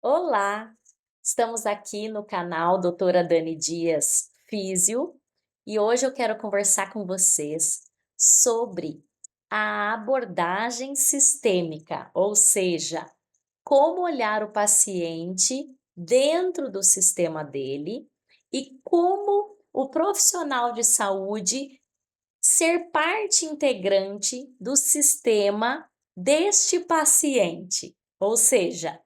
Olá, estamos aqui no canal Doutora Dani Dias Físio e hoje eu quero conversar com vocês sobre a abordagem sistêmica, ou seja, como olhar o paciente dentro do sistema dele e como o profissional de saúde ser parte integrante do sistema deste paciente, ou seja,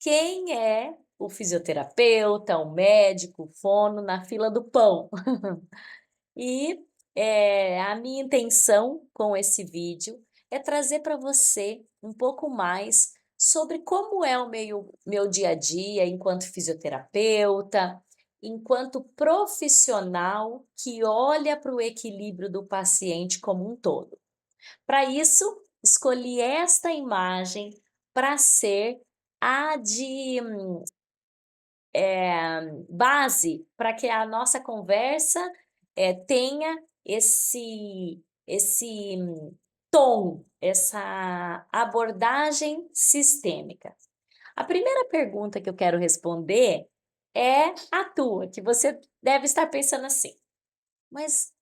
quem é o fisioterapeuta, o médico, o fono na fila do pão? E a minha intenção com esse vídeo é trazer para você um pouco mais sobre como é o meu dia a dia enquanto fisioterapeuta, enquanto profissional que olha para o equilíbrio do paciente como um todo. Para isso, escolhi esta imagem para ser a de base para que a nossa conversa tenha esse tom, essa abordagem sistêmica. A primeira pergunta que eu quero responder é a tua, que você deve estar pensando assim: mas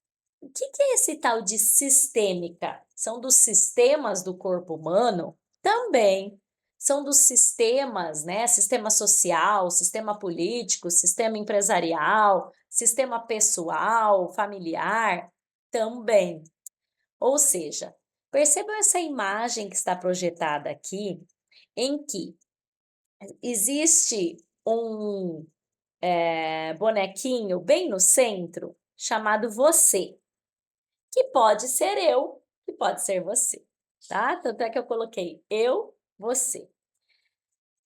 o que é esse tal de sistêmica? São dos sistemas do corpo humano? Também. São dos sistemas, né? Sistema social, sistema político, sistema empresarial, sistema pessoal, familiar? Também. Ou seja, percebam essa imagem que está projetada aqui, em que existe um bonequinho bem no centro, chamado você. Que pode ser eu, que pode ser você, tá? Tanto é que eu coloquei eu, você.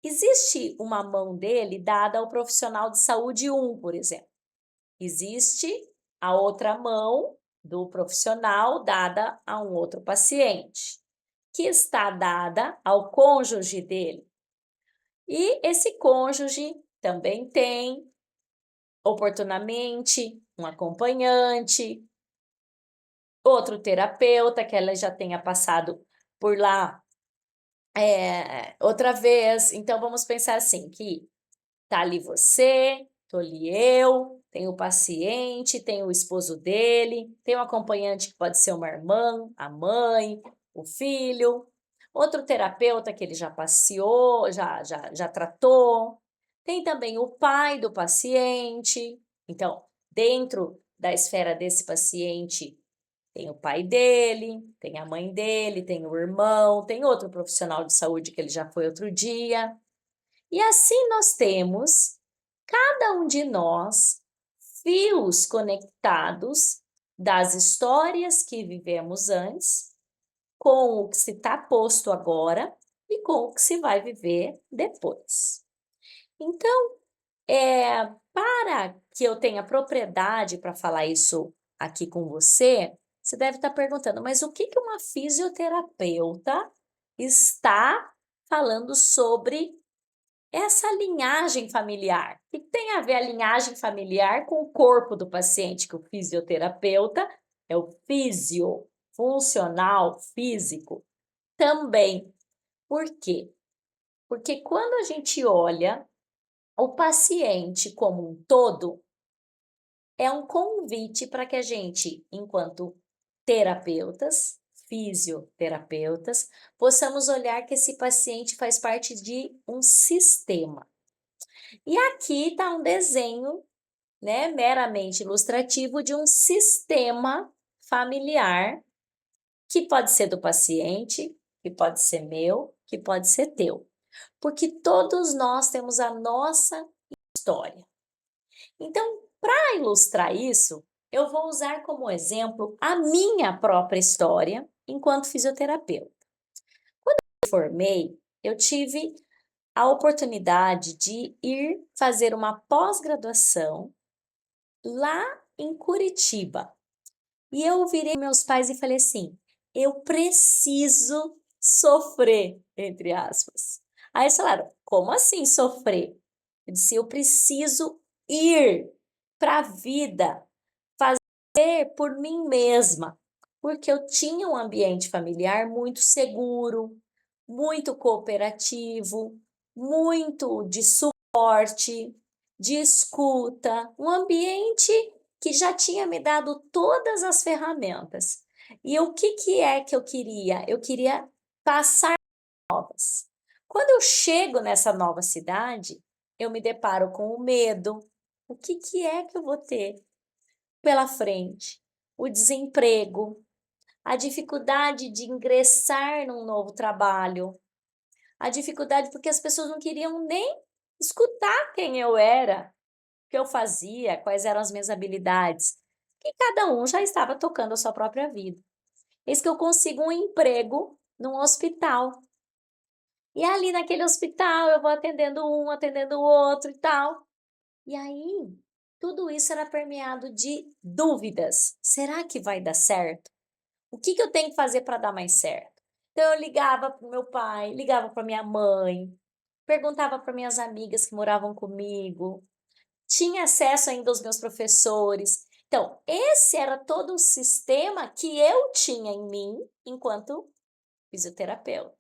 Existe uma mão dele dada ao profissional de saúde 1, por exemplo. Existe a outra mão do profissional dada a um outro paciente, que está dada ao cônjuge dele. E esse cônjuge também tem, oportunamente, um acompanhante, outro terapeuta que ela já tenha passado por lá outra vez. Então vamos pensar assim, que tá ali você, tô ali eu, tem o paciente, tem o esposo dele, tem um acompanhante que pode ser uma irmã, a mãe, o filho, outro terapeuta que ele já passeou, já tratou, tem também o pai do paciente. Então, dentro da esfera desse paciente tem o pai dele, tem a mãe dele, tem o irmão, tem outro profissional de saúde que ele já foi outro dia. E assim nós temos, cada um de nós, fios conectados das histórias que vivemos antes, com o que se está posto agora e com o que se vai viver depois. Então, para que eu tenha propriedade para falar isso aqui com você, você deve estar perguntando, mas o que que uma fisioterapeuta está falando sobre essa linhagem familiar? O que tem a ver a linhagem familiar com o corpo do paciente, que o fisioterapeuta é o físio, funcional, físico, também. Por quê? Porque quando a gente olha o paciente como um todo, é um convite para que a gente, enquanto terapeutas, fisioterapeutas, possamos olhar que esse paciente faz parte de um sistema. E aqui está um desenho, né, meramente ilustrativo de um sistema familiar que pode ser do paciente, que pode ser meu, que pode ser teu. Porque todos nós temos a nossa história. Então, para ilustrar isso, eu vou usar como exemplo a minha própria história enquanto fisioterapeuta. Quando eu me formei, eu tive a oportunidade de ir fazer uma pós-graduação lá em Curitiba. E eu virei meus pais e falei assim: eu preciso sofrer, entre aspas. Aí eles falaram: como assim sofrer? Eu disse: eu preciso ir para a vida, fazer por mim mesma, porque eu tinha um ambiente familiar muito seguro, muito cooperativo, muito de suporte, de escuta, um ambiente que já tinha me dado todas as ferramentas. E o que é que eu queria? Eu queria passar novas. Quando eu chego nessa nova cidade, eu me deparo com o medo. O que é que eu vou ter pela frente? O desemprego, a dificuldade de ingressar num novo trabalho, a dificuldade porque as pessoas não queriam nem escutar quem eu era, o que eu fazia, quais eram as minhas habilidades, que cada um já estava tocando a sua própria vida. Eis que eu consigo um emprego num hospital. E ali naquele hospital eu vou atendendo um, atendendo o outro e tal. E aí, tudo isso era permeado de dúvidas. Será que vai dar certo? O que eu tenho que fazer para dar mais certo? Então eu ligava para o meu pai, ligava para minha mãe, perguntava para minhas amigas que moravam comigo, tinha acesso ainda aos meus professores. Então, esse era todo o sistema que eu tinha em mim enquanto fisioterapeuta.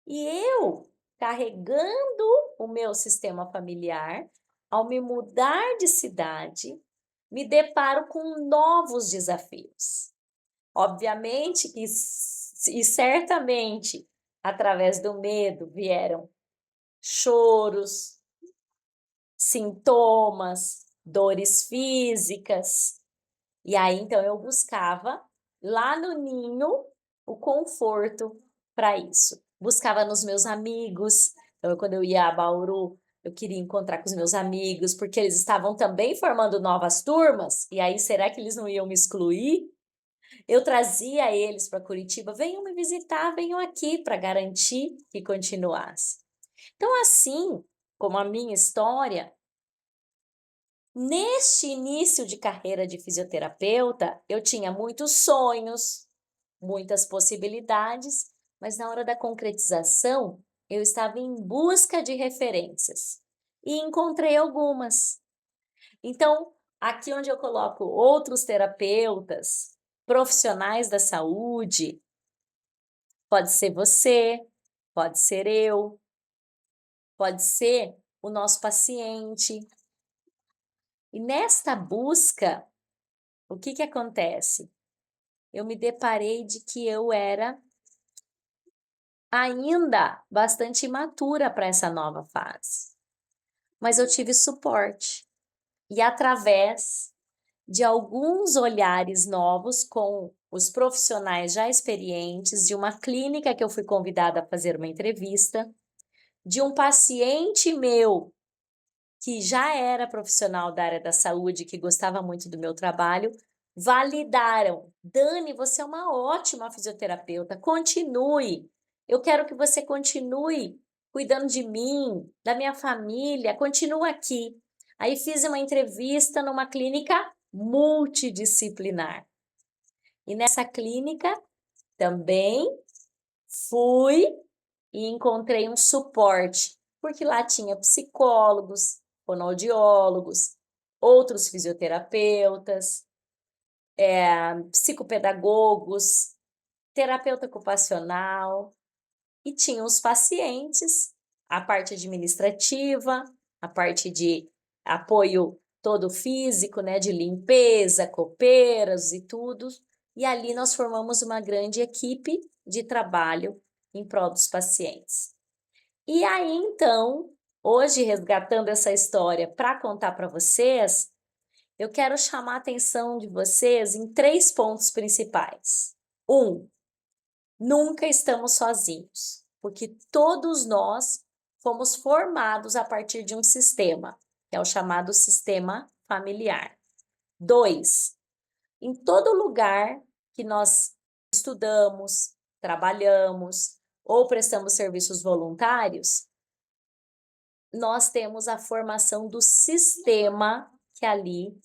E eu, carregando o meu sistema familiar, ao me mudar de cidade, me deparo com novos desafios. Obviamente que e certamente através do medo vieram choros, sintomas, dores físicas. E aí então eu buscava lá no ninho o conforto para isso. Buscava nos meus amigos. Então, quando eu ia a Bauru, eu queria encontrar com os meus amigos, porque eles estavam também formando novas turmas. E aí, será que eles não iam me excluir? Eu trazia eles para Curitiba, venham me visitar, venham aqui para garantir que continuasse. Então, assim como a minha história, neste início de carreira de fisioterapeuta, eu tinha muitos sonhos, muitas possibilidades, mas na hora da concretização, eu estava em busca de referências e encontrei algumas. Então, aqui onde eu coloco outros terapeutas, profissionais da saúde, pode ser você, pode ser eu, pode ser o nosso paciente. E nesta busca, o que acontece? Eu me deparei de que eu era ainda bastante imatura para essa nova fase. Mas eu tive suporte. E através de alguns olhares novos com os profissionais já experientes, de uma clínica que eu fui convidada a fazer uma entrevista, de um paciente meu que já era profissional da área da saúde, que gostava muito do meu trabalho, validaram. Dani, você é uma ótima fisioterapeuta, continue. Eu quero que você continue cuidando de mim, da minha família, continua aqui. Aí fiz uma entrevista numa clínica multidisciplinar. E nessa clínica também fui e encontrei um suporte, porque lá tinha psicólogos, fonoaudiólogos, outros fisioterapeutas, psicopedagogos, terapeuta ocupacional, e tinha os pacientes, a parte administrativa, a parte de apoio todo físico, né, de limpeza, copeiras e tudo. E ali nós formamos uma grande equipe de trabalho em prol dos pacientes. E aí, então, hoje, resgatando essa história para contar para vocês, eu quero chamar a atenção de vocês em 3 pontos principais. 1, nunca estamos sozinhos, porque todos nós fomos formados a partir de um sistema, que é o chamado sistema familiar. 2, em todo lugar que nós estudamos, trabalhamos ou prestamos serviços voluntários, nós temos a formação do sistema que ali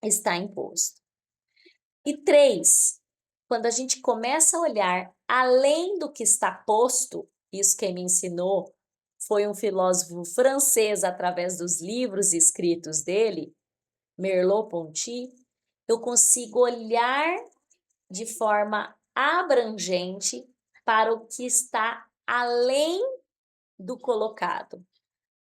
está imposto. E 3, quando a gente começa a olhar além do que está posto, isso quem me ensinou foi um filósofo francês através dos livros escritos dele, Merleau-Ponty, eu consigo olhar de forma abrangente para o que está além do colocado.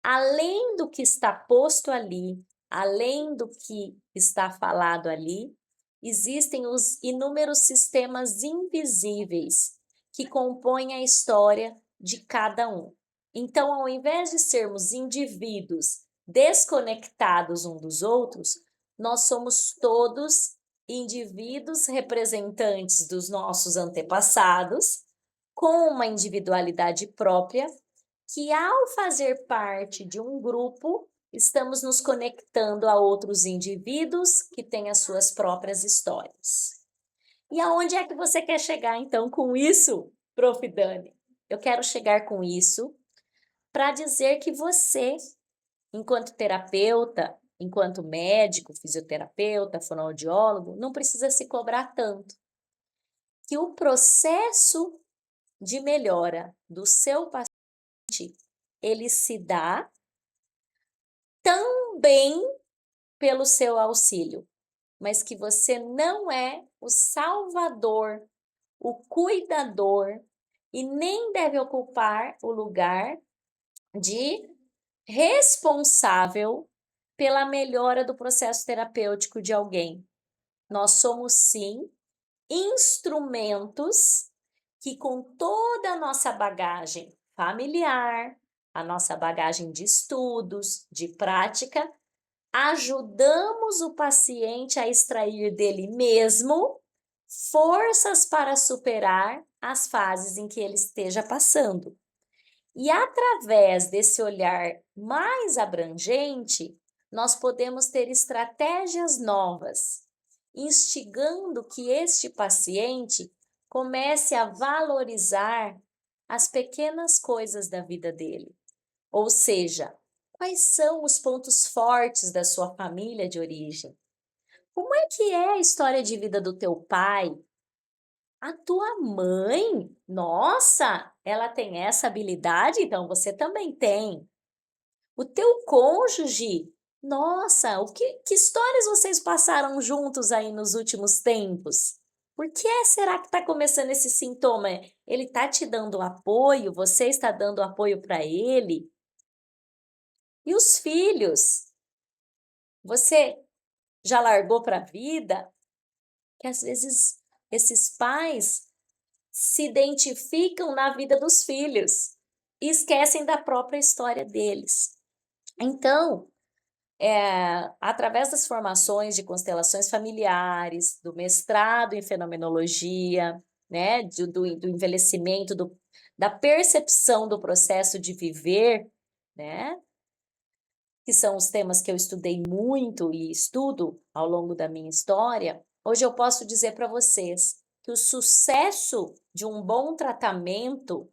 Além do que está posto ali, além do que está falado ali, existem os inúmeros sistemas invisíveis que compõem a história de cada um. Então, ao invés de sermos indivíduos desconectados uns dos outros, nós somos todos indivíduos representantes dos nossos antepassados, com uma individualidade própria, que ao fazer parte de um grupo, estamos nos conectando a outros indivíduos que têm as suas próprias histórias. E aonde é que você quer chegar então com isso, Prof. Dani? Eu quero chegar com isso para dizer que você, enquanto terapeuta, enquanto médico, fisioterapeuta, fonoaudiólogo, não precisa se cobrar tanto. Que o processo de melhora do seu paciente, ele se dá também pelo seu auxílio, mas que você não é o salvador, o cuidador e nem deve ocupar o lugar de responsável pela melhora do processo terapêutico de alguém. Nós somos, sim, instrumentos que, com toda a nossa bagagem familiar, a nossa bagagem de estudos, de prática, ajudamos o paciente a extrair dele mesmo forças para superar as fases em que ele esteja passando. E através desse olhar mais abrangente, nós podemos ter estratégias novas, instigando que este paciente comece a valorizar as pequenas coisas da vida dele. Ou seja, quais são os pontos fortes da sua família de origem? Como é que é a história de vida do teu pai? A tua mãe? Nossa, ela tem essa habilidade, então você também tem. O teu cônjuge? Nossa, que histórias vocês passaram juntos aí nos últimos tempos? Por que será que está começando esse sintoma? Ele está te dando apoio? Você está dando apoio para ele? E os filhos? Você já largou para a vida? Que às vezes esses pais se identificam na vida dos filhos e esquecem da própria história deles. Então, através das formações de constelações familiares, do mestrado em fenomenologia, né, do envelhecimento, da percepção do processo de viver, né, que são os temas que eu estudei muito e estudo ao longo da minha história, hoje eu posso dizer para vocês que o sucesso de um bom tratamento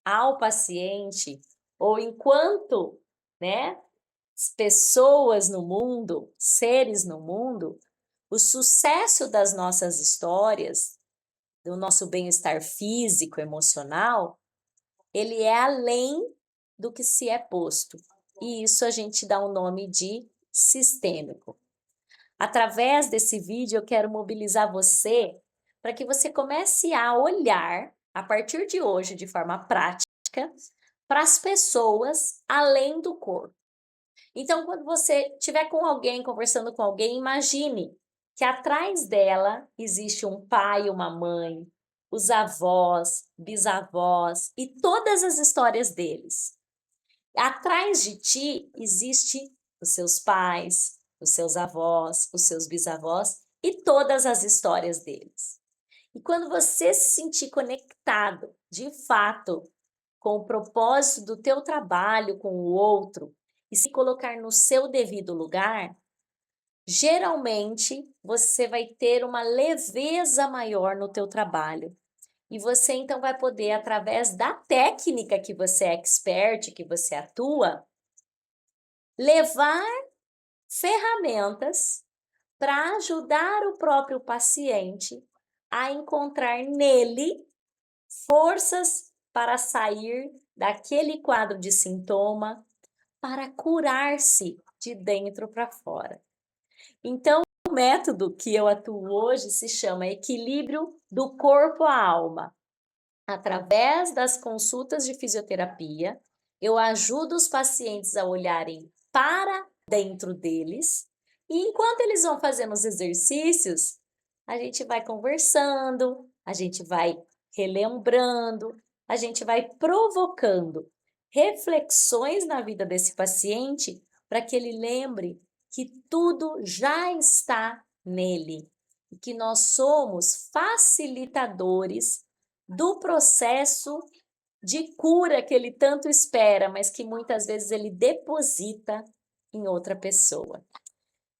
ao paciente, ou enquanto, né, pessoas no mundo, seres no mundo, o sucesso das nossas histórias, do nosso bem-estar físico, emocional, ele é além do que se é posto. E isso a gente dá o nome de sistêmico. Através desse vídeo, eu quero mobilizar você para que você comece a olhar, a partir de hoje, de forma prática, para as pessoas além do corpo. Então, quando você estiver com alguém, conversando com alguém, imagine que atrás dela existe um pai e uma mãe, os avós, bisavós e todas as histórias deles. Atrás de ti existe os seus pais, os seus avós, os seus bisavós e todas as histórias deles. E quando você se sentir conectado, de fato, com o propósito do teu trabalho com o outro e se colocar no seu devido lugar, geralmente você vai ter uma leveza maior no teu trabalho. E você então vai poder, através da técnica que você é expert, que você atua, levar ferramentas para ajudar o próprio paciente a encontrar nele forças para sair daquele quadro de sintoma, para curar-se de dentro para fora. Então, o método que eu atuo hoje se chama equilíbrio do corpo à alma, através das consultas de fisioterapia eu ajudo os pacientes a olharem para dentro deles, e enquanto eles vão fazendo os exercícios, a gente vai conversando, a gente vai relembrando, a gente vai provocando reflexões na vida desse paciente para que ele lembre que tudo já está nele e que nós somos facilitadores do processo de cura que ele tanto espera, mas que muitas vezes ele deposita em outra pessoa.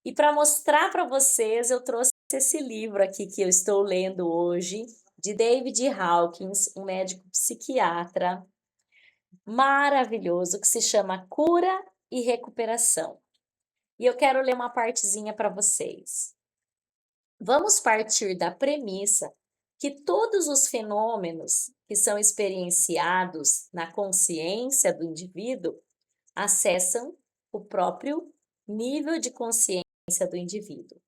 E para mostrar para vocês, eu trouxe esse livro aqui que eu estou lendo hoje, de David Hawkins, um médico psiquiatra maravilhoso, que se chama Cura e Recuperação. E eu quero ler uma partezinha para vocês. Vamos partir da premissa que todos os fenômenos que são experienciados na consciência do indivíduo acessam o próprio nível de consciência do indivíduo.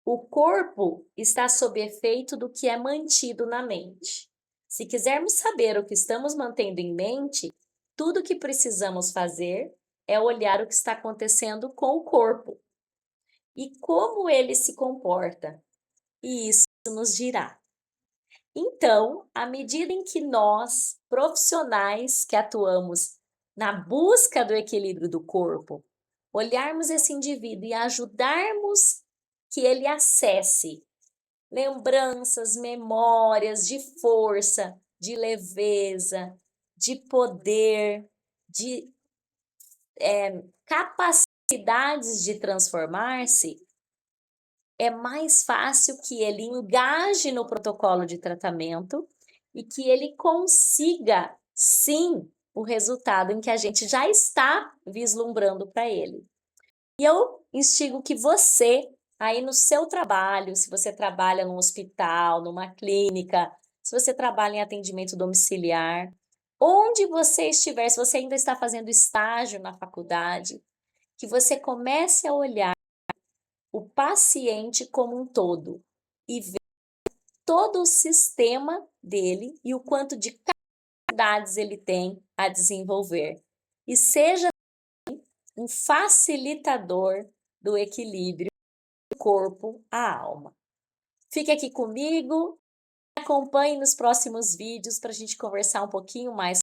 O corpo está sob efeito do que é mantido na mente. Se quisermos saber o que estamos mantendo em mente, tudo o que precisamos fazer é olhar o que está acontecendo com o corpo e como ele se comporta, e isso nos dirá. Então, à medida em que nós, profissionais que atuamos na busca do equilíbrio do corpo, olharmos esse indivíduo e ajudarmos que ele acesse lembranças, memórias de força, de leveza, de poder, de capacidades de transformar-se, é mais fácil que ele engaje no protocolo de tratamento e que ele consiga, sim, o resultado em que a gente já está vislumbrando para ele. E eu instigo que você, aí no seu trabalho, se você trabalha num hospital, numa clínica, se você trabalha em atendimento domiciliar, onde você estiver, se você ainda está fazendo estágio na faculdade, que você comece a olhar o paciente como um todo e ver todo o sistema dele e o quanto de capacidades ele tem a desenvolver. E seja um facilitador do equilíbrio do corpo à alma. Fique aqui comigo, acompanhe nos próximos vídeos para a gente conversar um pouquinho mais.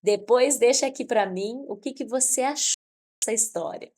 Depois deixa aqui para mim o que você achou dessa história.